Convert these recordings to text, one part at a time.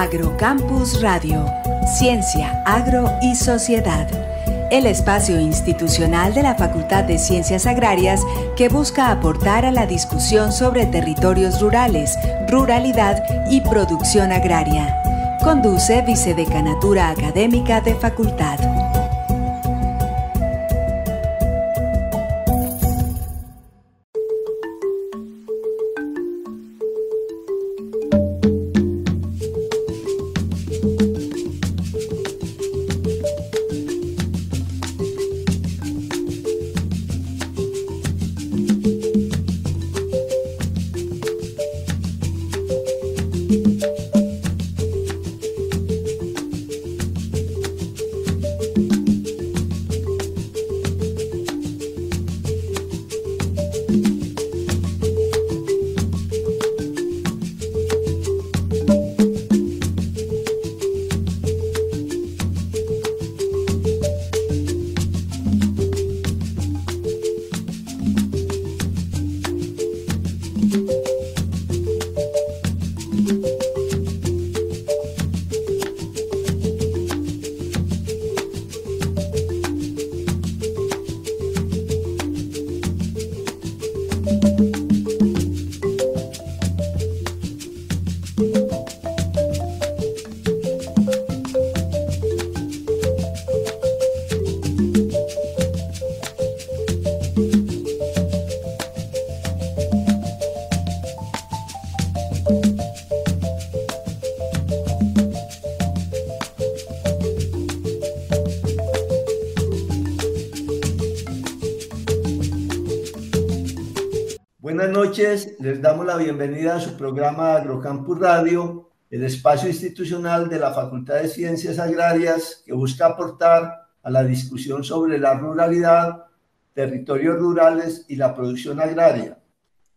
Agrocampus Radio, Ciencia, Agro y Sociedad. El espacio institucional de la Facultad de Ciencias Agrarias que busca aportar a la discusión sobre territorios rurales, ruralidad y producción agraria. Conduce Vicedecanatura Académica de Facultad. Buenas noches, les damos la bienvenida a su programa Agrocampus Radio, el espacio institucional de la Facultad de Ciencias Agrarias que busca aportar a la discusión sobre la ruralidad, territorios rurales y la producción agraria.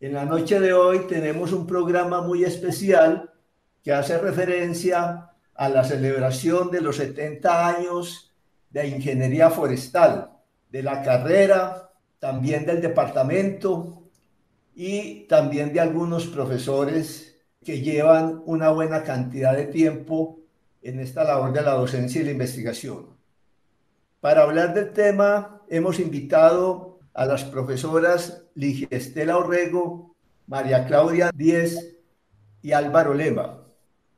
En la noche de hoy tenemos un programa muy especial que hace referencia a la celebración de los 70 años de Ingeniería Forestal, de la carrera, también del departamento y también de algunos profesores que llevan una buena cantidad de tiempo en esta labor de la docencia y la investigación. Para hablar del tema hemos invitado a las profesoras Ligia Estela Orrego, María Claudia Díez y Álvaro Lema.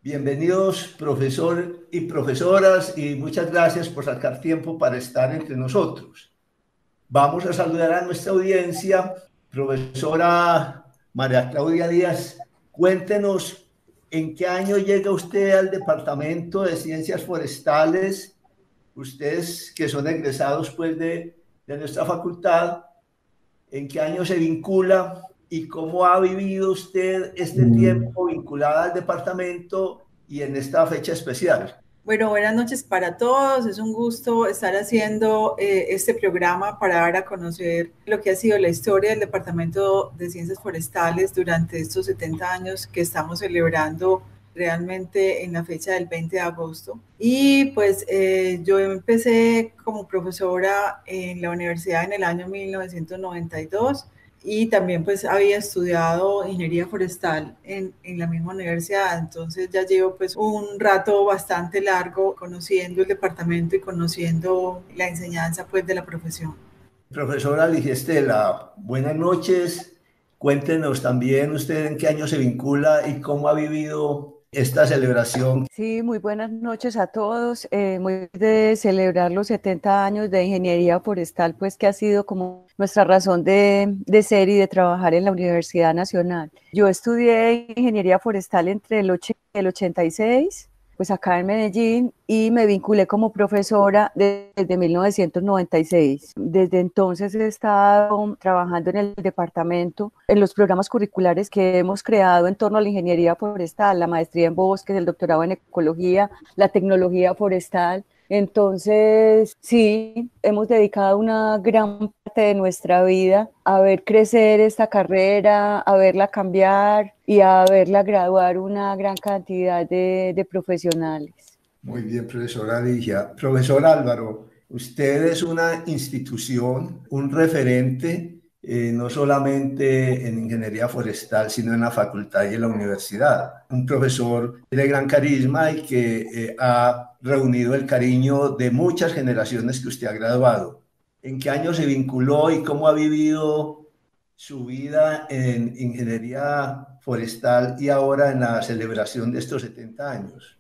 Bienvenidos profesor y profesoras y muchas gracias por sacar tiempo para estar entre nosotros. Vamos a saludar a nuestra audiencia. Profesora María Claudia Díaz, cuéntenos en qué año llega usted al Departamento de Ciencias Forestales, ustedes que son egresados pues de nuestra facultad, en qué año se vincula y cómo ha vivido usted este tiempo vinculada al departamento y en esta fecha especial. Bueno, buenas noches para todos. Es un gusto estar haciendo este programa para dar a conocer lo que ha sido la historia del Departamento de Ciencias Forestales durante estos 70 años que estamos celebrando realmente en la fecha del 20 de agosto. Y pues yo empecé como profesora en la universidad en el año 1992. Y también pues había estudiado ingeniería forestal en la misma universidad, entonces ya llevo pues un rato bastante largo conociendo el departamento y conociendo la enseñanza pues de la profesión. Profesora Ligia Estela, buenas noches. Cuéntenos también usted en qué año se vincula y cómo ha vivido esta celebración. Sí, muy buenas noches a todos. Muy de celebrar los 70 años de ingeniería forestal, pues que ha sido como nuestra razón de ser y de trabajar en la Universidad Nacional. Yo estudié ingeniería forestal entre el 86, pues acá en Medellín, y me vinculé como profesora desde 1996. Desde entonces he estado trabajando en el departamento, en los programas curriculares que hemos creado en torno a la ingeniería forestal, la maestría en bosques, el doctorado en ecología, la tecnología forestal. Entonces, sí, hemos dedicado una gran parte de nuestra vida a ver crecer esta carrera, a verla cambiar y a verla graduar una gran cantidad de profesionales. Muy bien, profesora Ligia. Profesor Álvaro, usted es una institución, un referente no solamente en ingeniería forestal, sino en la facultad y en la universidad. Un profesor de gran carisma y que ha reunido el cariño de muchas generaciones que usted ha graduado. ¿En qué año se vinculó y cómo ha vivido su vida en ingeniería forestal y ahora en la celebración de estos 70 años?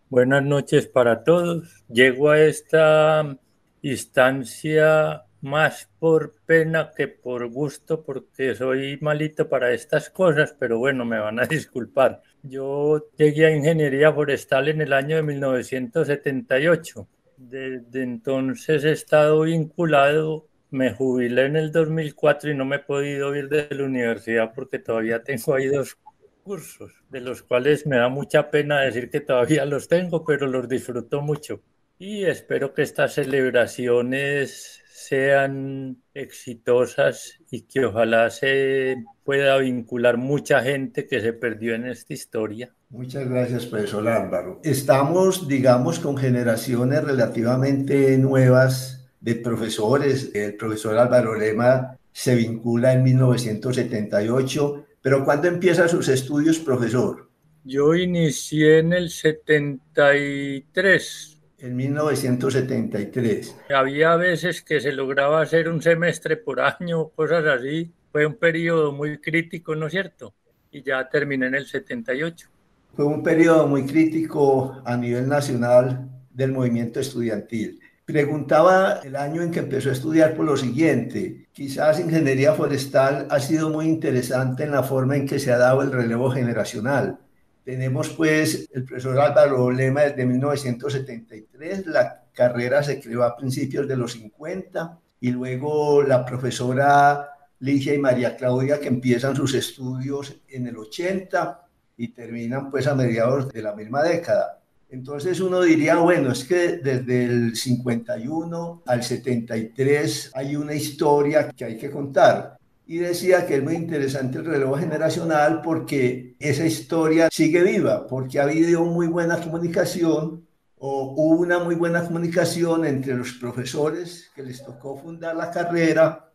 Buenas noches para todos. Llego a esta instancia más por pena que por gusto, porque soy malito para estas cosas, pero bueno, me van a disculpar. Yo llegué a ingeniería forestal en el año de 1978. Desde entonces he estado vinculado. Me jubilé en el 2004 y no me he podido ir de la universidad porque todavía tengo ahí 2 cursos, de los cuales me da mucha pena decir que todavía los tengo, pero los disfruto mucho. Y espero que estas celebraciones sean exitosas y que ojalá se pueda vincular mucha gente que se perdió en esta historia. Muchas gracias, profesor Álvaro. Estamos, digamos, con generaciones relativamente nuevas de profesores. El profesor Álvaro Lema se vincula en 1978. ¿Pero cuándo empieza sus estudios, profesor? Yo inicié en el 73. En 1973. Había veces que se lograba hacer un semestre por año, cosas así. Fue un periodo muy crítico, ¿no es cierto? Y ya terminé en el 78. Fue un periodo muy crítico a nivel nacional del movimiento estudiantil. Preguntaba el año en que empezó a estudiar por lo siguiente: quizás ingeniería forestal ha sido muy interesante en la forma en que se ha dado el relevo generacional. Tenemos pues el profesor Álvaro Lema desde 1973, la carrera se creó a principios de los 50 y luego la profesora Ligia y María Claudia que empiezan sus estudios en el 80 y terminan pues a mediados de la misma década. Entonces uno diría, bueno, es que desde el 51 al 73 hay una historia que hay que contar. Y decía que es muy interesante el relevo generacional porque esa historia sigue viva, porque ha habido muy buena comunicación o hubo una muy buena comunicación entre los profesores que les tocó fundar la carrera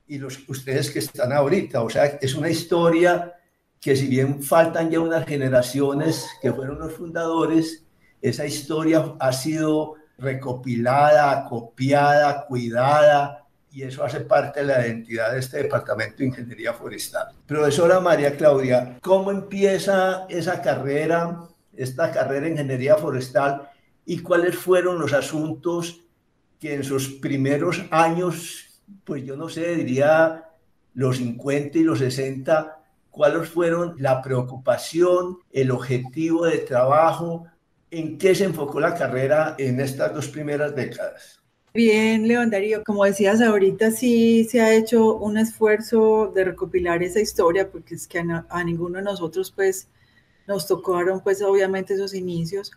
y ustedes que están ahorita. O sea, es una historia que si bien faltan ya unas generaciones que fueron los fundadores, esa historia ha sido recopilada, copiada, cuidada, y eso hace parte de la identidad de este departamento de Ingeniería Forestal. Profesora María Claudia, ¿cómo empieza esta carrera en Ingeniería Forestal y cuáles fueron los asuntos que en sus primeros años, pues yo no sé, diría los 50 y los 60, cuáles fueron la preocupación, el objetivo de trabajo, en qué se enfocó la carrera en estas 2 primeras décadas? Bien, León Darío, como decías ahorita, sí se ha hecho un esfuerzo de recopilar esa historia, porque es que a ninguno de nosotros pues nos tocaron pues obviamente esos inicios,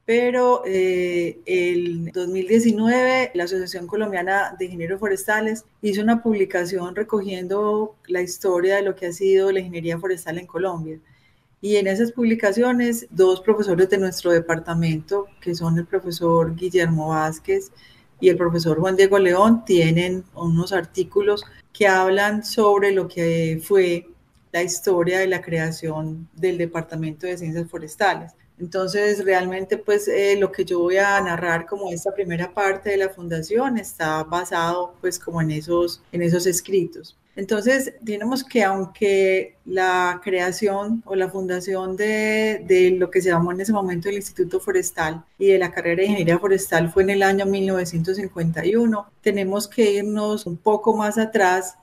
pero el 2019 la Asociación Colombiana de Ingenieros Forestales hizo una publicación recogiendo la historia de lo que ha sido la ingeniería forestal en Colombia. Y en esas publicaciones, 2 profesores de nuestro departamento, que son el profesor Guillermo Vázquez y el profesor Juan Diego León, tienen unos artículos que hablan sobre lo que fue la historia de la creación del Departamento de Ciencias Forestales. Entonces, realmente, pues, lo que yo voy a narrar como esta primera parte de la fundación está basado, pues, como en esos escritos. Entonces, tenemos que aunque la creación o la fundación de lo que se llamó en ese momento el Instituto Forestal y de la carrera de Ingeniería Forestal fue en el año 1951, tenemos que irnos un poco más atrás,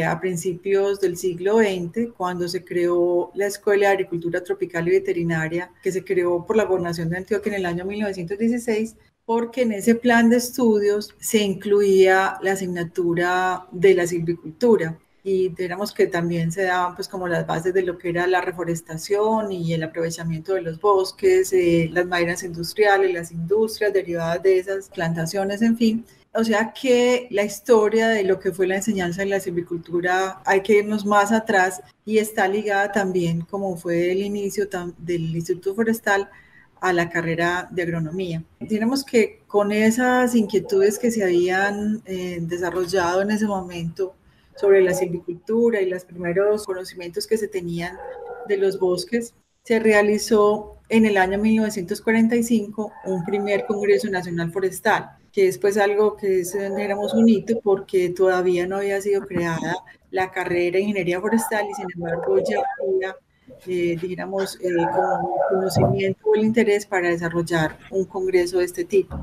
a principios del siglo XX, cuando se creó la Escuela de Agricultura Tropical y Veterinaria, que se creó por la Gobernación de Antioquia en el año 1916, porque en ese plan de estudios se incluía la asignatura de la silvicultura y digamos que también se daban pues como las bases de lo que era la reforestación y el aprovechamiento de los bosques, las maderas industriales, las industrias derivadas de esas plantaciones, en fin. O sea que la historia de lo que fue la enseñanza de la silvicultura hay que irnos más atrás y está ligada también, como fue el inicio del Instituto Forestal, a la carrera de agronomía. Tenemos que con esas inquietudes que se habían desarrollado en ese momento sobre la silvicultura y los primeros conocimientos que se tenían de los bosques, se realizó en el año 1945 un primer Congreso Nacional Forestal, que es pues algo que éramos un hito porque todavía no había sido creada la carrera de Ingeniería Forestal y sin embargo ya había como conocimiento o el interés para desarrollar un congreso de este tipo.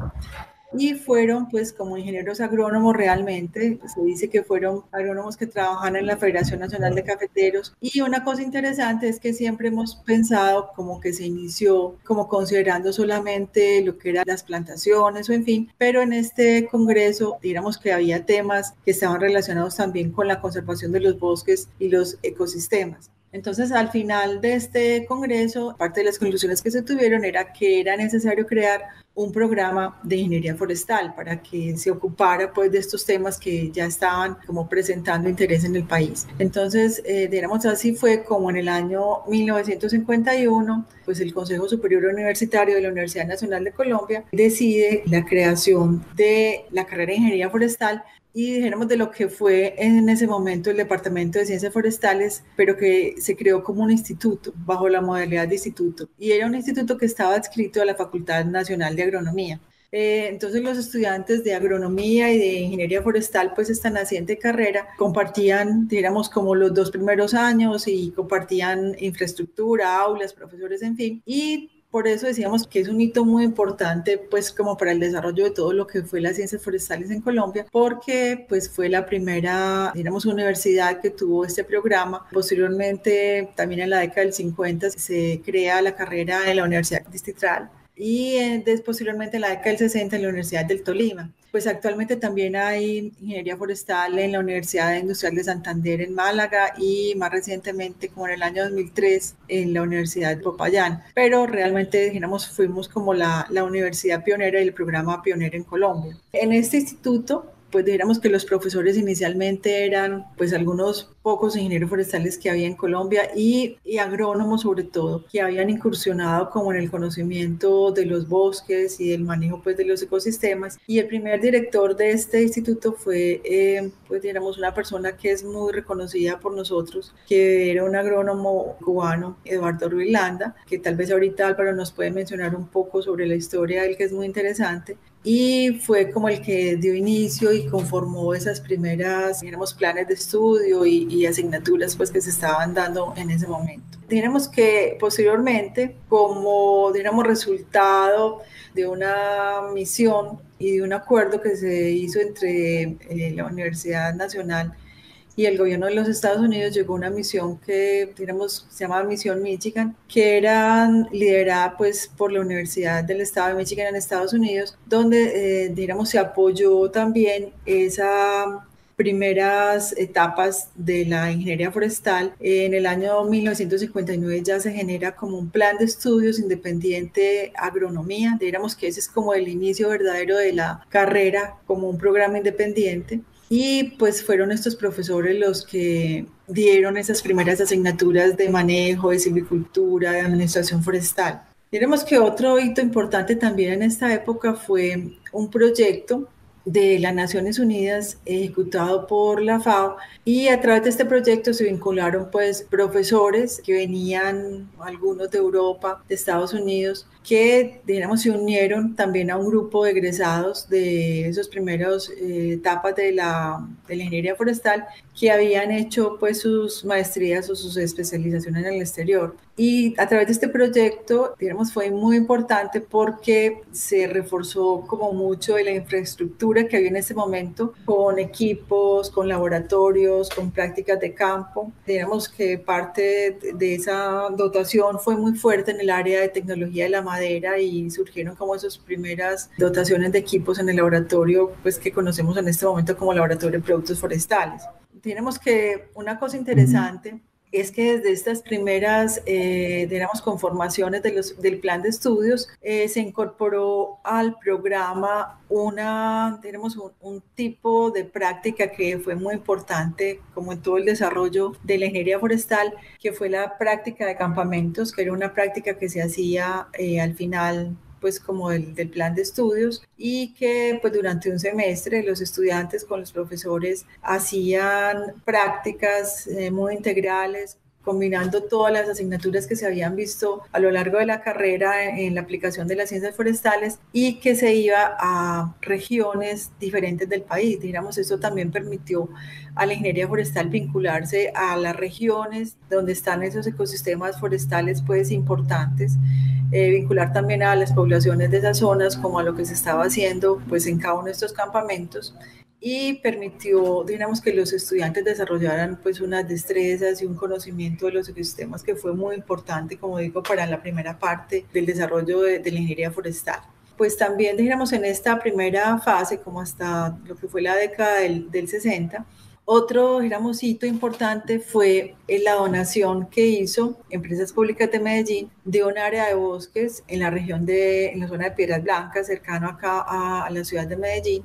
Y fueron, pues, como ingenieros agrónomos realmente, se dice que fueron agrónomos que trabajan en la Federación Nacional de Cafeteros. Y una cosa interesante es que siempre hemos pensado como que se inició como considerando solamente lo que eran las plantaciones o en fin, pero en este congreso, digamos que había temas que estaban relacionados también con la conservación de los bosques y los ecosistemas. Entonces, al final de este congreso, parte de las conclusiones que se tuvieron era que era necesario crear un programa de ingeniería forestal para que se ocupara pues de estos temas que ya estaban como presentando interés en el país. Entonces, digamos así fue como en el año 1951, pues el Consejo Superior Universitario de la Universidad Nacional de Colombia decide la creación de la carrera de ingeniería forestal y dijéramos de lo que fue en ese momento el Departamento de Ciencias Forestales, pero que se creó como un instituto, bajo la modalidad de instituto. Y era un instituto que estaba adscrito a la Facultad Nacional de Agronomía. Entonces los estudiantes de agronomía y de ingeniería forestal, pues esta naciente carrera, compartían, digamos, como los 2 primeros años y compartían infraestructura, aulas, profesores, en fin. Y por eso decíamos que es un hito muy importante, pues como para el desarrollo de todo lo que fue las ciencias forestales en Colombia, porque pues fue la primera, digamos, universidad que tuvo este programa. Posteriormente, también en la década del 50, se crea la carrera en la Universidad Distrital y posteriormente en la década del 60 en la Universidad del Tolima. Pues actualmente también hay ingeniería forestal en la Universidad Industrial de Santander en Málaga y más recientemente, como en el año 2003, en la Universidad de Popayán. Pero realmente, digamos, fuimos como la universidad pionera y el programa pionero en Colombia. En este instituto, pues dijéramos que los profesores inicialmente eran pues algunos pocos ingenieros forestales que había en Colombia y agrónomos sobre todo, que habían incursionado como en el conocimiento de los bosques y del manejo pues de los ecosistemas. Y el primer director de este instituto fue pues digamos una persona que es muy reconocida por nosotros, que era un agrónomo cubano, Eduardo Ruiz Landa, que tal vez ahorita Álvaro nos puede mencionar un poco sobre la historia de él, que es muy interesante. Y fue como el que dio inicio y conformó esas primeras, digamos, planes de estudio y asignaturas pues que se estaban dando en ese momento. Digamos que posteriormente, como digamos resultado de una misión y de un acuerdo que se hizo entre la Universidad Nacional y el gobierno de los Estados Unidos, llegó una misión que, digamos, se llama Misión Michigan, que era liderada pues por la Universidad del Estado de Michigan en Estados Unidos, donde, digamos, se apoyó también esas primeras etapas de la ingeniería forestal. En el año 1959 ya se genera como un plan de estudios independiente agronomía, digamos que ese es como el inicio verdadero de la carrera como un programa independiente. Y pues fueron estos profesores los que dieron esas primeras asignaturas de manejo, de silvicultura, de administración forestal. Diremos que otro hito importante también en esta época fue un proyecto de las Naciones Unidas ejecutado por la FAO, y a través de este proyecto se vincularon pues profesores que venían, algunos de Europa, de Estados Unidos, que digamos se unieron también a un grupo de egresados de esos primeros etapas de la ingeniería forestal que habían hecho pues sus maestrías o sus especializaciones en el exterior. Y a través de este proyecto, digamos, fue muy importante porque se reforzó como mucho de la infraestructura que había en ese momento, con equipos, con laboratorios, con prácticas de campo. Digamos que parte de esa dotación fue muy fuerte en el área de tecnología de la madera y surgieron como esas primeras dotaciones de equipos en el laboratorio, pues que conocemos en este momento como Laboratorio de Productos Forestales. Tenemos que una cosa interesante es que desde estas primeras, digamos, conformaciones del plan de estudios, se incorporó al programa un tipo de práctica que fue muy importante, como en todo el desarrollo de la ingeniería forestal, que fue la práctica de campamentos, que era una práctica que se hacía al final pues como del plan de estudios, y que pues durante un semestre los estudiantes con los profesores hacían prácticas muy integrales, combinando todas las asignaturas que se habían visto a lo largo de la carrera en la aplicación de las ciencias forestales, y que se iba a regiones diferentes del país. Digamos, eso también permitió a la ingeniería forestal vincularse a las regiones donde están esos ecosistemas forestales pues importantes, vincular también a las poblaciones de esas zonas como a lo que se estaba haciendo pues en cada uno de estos campamentos, y permitió, digamos, que los estudiantes desarrollaran pues unas destrezas y un conocimiento de los ecosistemas que fue muy importante, como digo, para la primera parte del desarrollo de la ingeniería forestal. Pues también, digamos, en esta primera fase, como hasta lo que fue la década del 60, otro, digamos, hito importante fue la donación que hizo Empresas Públicas de Medellín de un área de bosques en la región en la zona de Piedras Blancas, cercano acá a la ciudad de Medellín.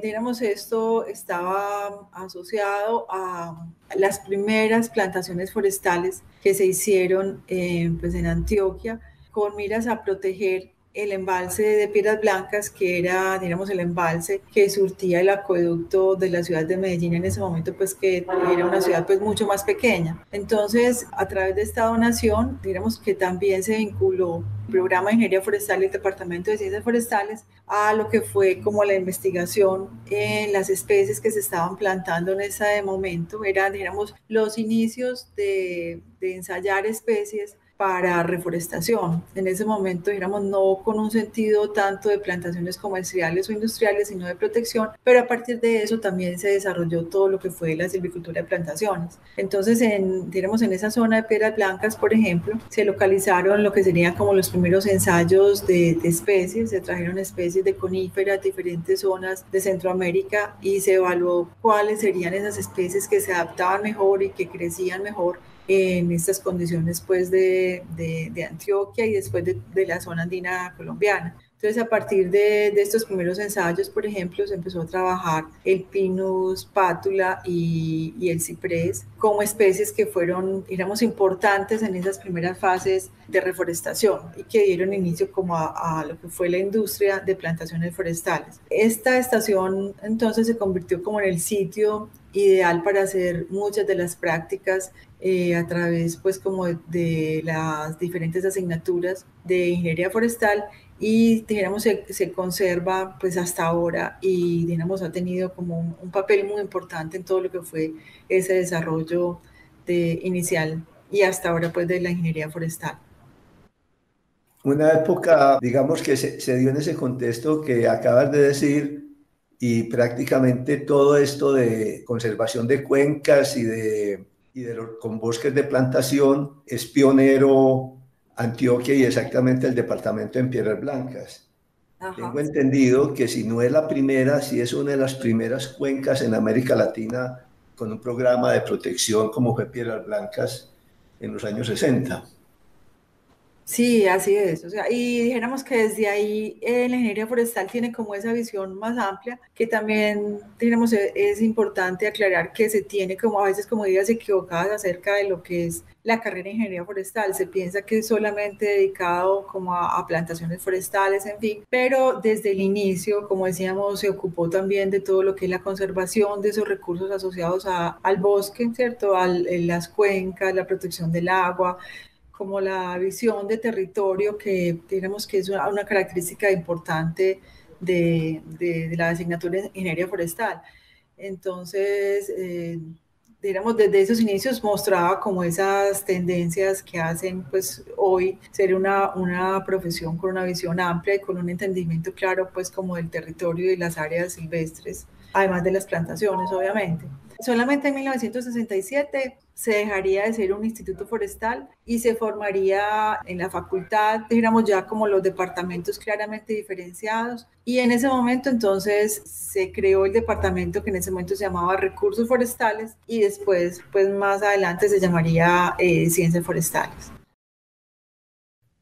Digamos, esto estaba asociado a las primeras plantaciones forestales que se hicieron pues en Antioquia, con miras a proteger el embalse de Piedras Blancas, que era, digamos, el embalse que surtía el acueducto de la ciudad de Medellín en ese momento, pues que era una ciudad pues mucho más pequeña. Entonces, a través de esta donación, digamos que también se vinculó el programa de ingeniería forestal y el departamento de ciencias forestales a lo que fue como la investigación en las especies que se estaban plantando en ese momento. Eran, digamos, los inicios de ensayar especies para reforestación. En ese momento, digamos, no con un sentido tanto de plantaciones comerciales o industriales, sino de protección, pero a partir de eso también se desarrolló todo lo que fue la silvicultura de plantaciones. Entonces, digamos, en esa zona de Piedras Blancas, por ejemplo, se localizaron lo que serían como los primeros ensayos de especies, se trajeron especies de coníferas, diferentes zonas de Centroamérica, y se evaluó cuáles serían esas especies que se adaptaban mejor y que crecían mejor en estas condiciones pues de Antioquia y después de la zona andina colombiana. Entonces, a partir de estos primeros ensayos, por ejemplo, se empezó a trabajar el Pinus pátula y el ciprés como especies que fueron, digamos, importantes en esas primeras fases de reforestación y que dieron inicio como a lo que fue la industria de plantaciones forestales. Esta estación entonces se convirtió como en el sitio ideal para hacer muchas de las prácticas a través pues como de las diferentes asignaturas de ingeniería forestal, y digamos se conserva pues hasta ahora, y digamos ha tenido como un papel muy importante en todo lo que fue ese desarrollo inicial y hasta ahora pues de la ingeniería forestal. Una época, digamos, que se dio en ese contexto que acabas de decir, y prácticamente todo esto de conservación de cuencas con bosques de plantación es pionero Antioquia y exactamente el departamento en Piedras Blancas. Ajá. Tengo entendido que si no es la primera, sí es una de las primeras cuencas en América Latina con un programa de protección como fue Piedras Blancas en los años 60. Sí, así es. O sea, y dijéramos que desde ahí la ingeniería forestal tiene como esa visión más amplia, que también, digamos, es importante aclarar que se tiene como a veces como ideas equivocadas acerca de lo que es la carrera de ingeniería forestal. Se piensa que es solamente dedicado como a plantaciones forestales, en fin, pero desde el inicio, como decíamos, se ocupó también de todo lo que es la conservación de esos recursos asociados al bosque, ¿cierto? Las cuencas, la protección del agua, como la visión de territorio, que digamos que es una característica importante de la asignatura de ingeniería forestal. Entonces, digamos, desde esos inicios mostraba como esas tendencias que hacen pues hoy ser una profesión con una visión amplia y con un entendimiento claro pues como del territorio y las áreas silvestres, además de las plantaciones, obviamente. Solamente en 1967 se dejaría de ser un instituto forestal y se formaría en la facultad, digamos, ya como los departamentos claramente diferenciados. Y en ese momento entonces se creó el departamento que en ese momento se llamaba Recursos Forestales, y después, pues más adelante se llamaría Ciencias Forestales.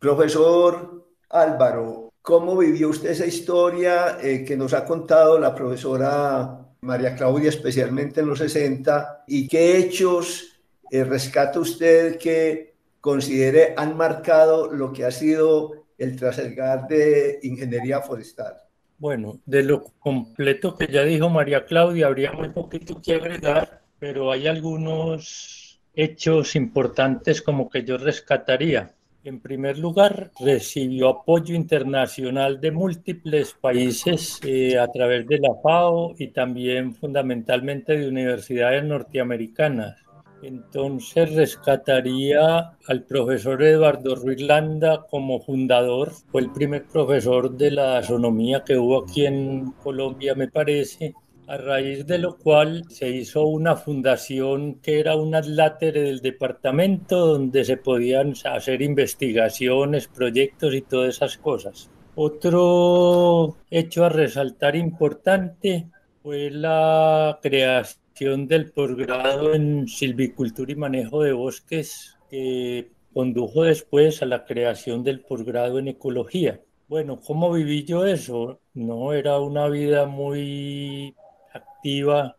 Profesor Álvaro, ¿cómo vivió usted esa historia que nos ha contado la profesora María Claudia, especialmente en los 60, y qué hechos rescata usted que considere han marcado lo que ha sido el Trasalgar de Ingeniería Forestal. Bueno, de lo completo que ya dijo María Claudia, habría muy poquito que agregar, pero hay algunos hechos importantes como que yo rescataría. En primer lugar, recibió apoyo internacional de múltiples países a través de la FAO y también fundamentalmente de universidades norteamericanas. Entonces rescataría al profesor Eduardo Ruiz Landa como fundador. Fue el primer profesor de la agronomía que hubo aquí en Colombia, me parece, a raíz de lo cual se hizo una fundación que era un adlátere del departamento donde se podían hacer investigaciones, proyectos y todas esas cosas. Otro hecho a resaltar importante fue la creación del posgrado en silvicultura y manejo de bosques, que condujo después a la creación del posgrado en ecología. Bueno, ¿cómo viví yo eso? No era una vida muy activa,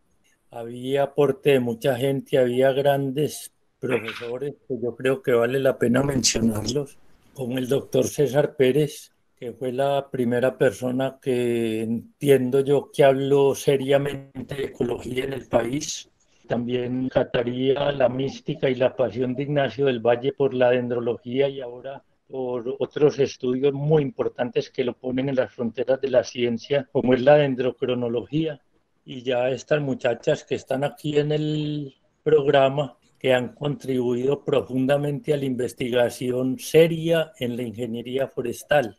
había aporte de mucha gente, había grandes profesores que yo creo que vale la pena mencionarlos, como el doctor César Pérez, que fue la primera persona que entiendo yo que habló seriamente de ecología en el país. También cataría la mística y la pasión de Ignacio del Valle por la dendrología y ahora por otros estudios muy importantes que lo ponen en las fronteras de la ciencia, como es la dendrocronología. Y ya estas muchachas que están aquí en el programa, que han contribuido profundamente a la investigación seria en la ingeniería forestal.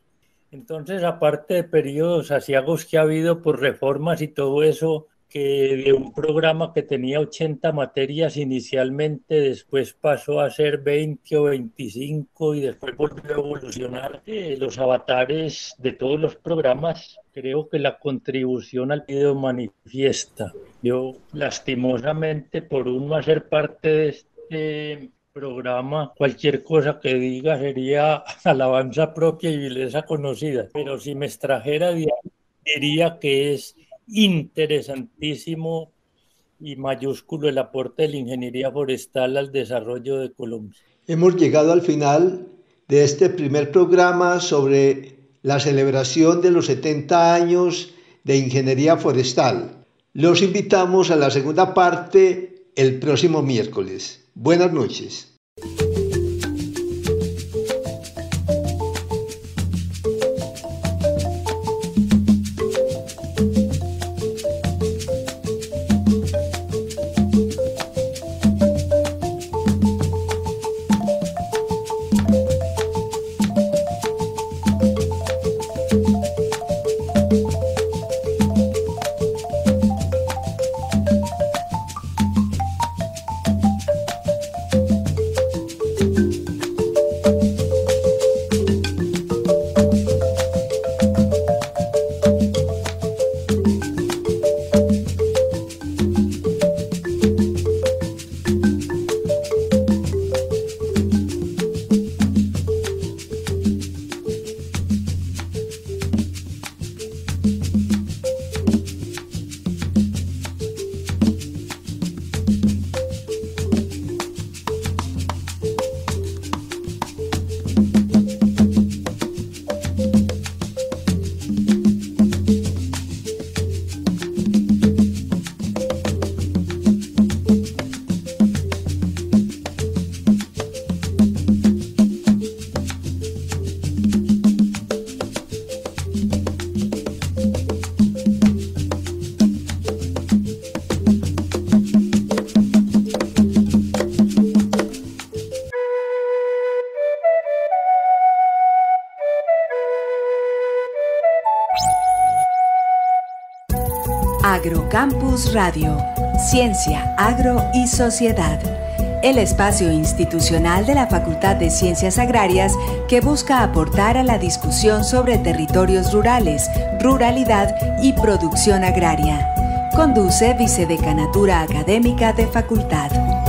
Entonces, aparte de periodos asiagos que ha habido por reformas y todo eso, que de un programa que tenía 80 materias inicialmente, después pasó a ser 20 o 25 y después volvió a evolucionar los avatares de todos los programas. Creo que la contribución al video manifiesta. Yo, lastimosamente, por uno hacer parte de este programa, cualquier cosa que diga sería alabanza propia y vileza conocida, pero si me extrajera de ahí, diría que es interesantísimo y mayúsculo el aporte de la ingeniería forestal al desarrollo de Colombia. Hemos llegado al final de este primer programa sobre la celebración de los 70 años de ingeniería forestal. Los invitamos a la segunda parte el próximo miércoles. Buenas noches. Agrocampus Radio, Ciencia, Agro y Sociedad. El espacio institucional de la Facultad de Ciencias Agrarias que busca aportar a la discusión sobre territorios rurales, ruralidad y producción agraria. Conduce Vicedecanatura Académica de Facultad.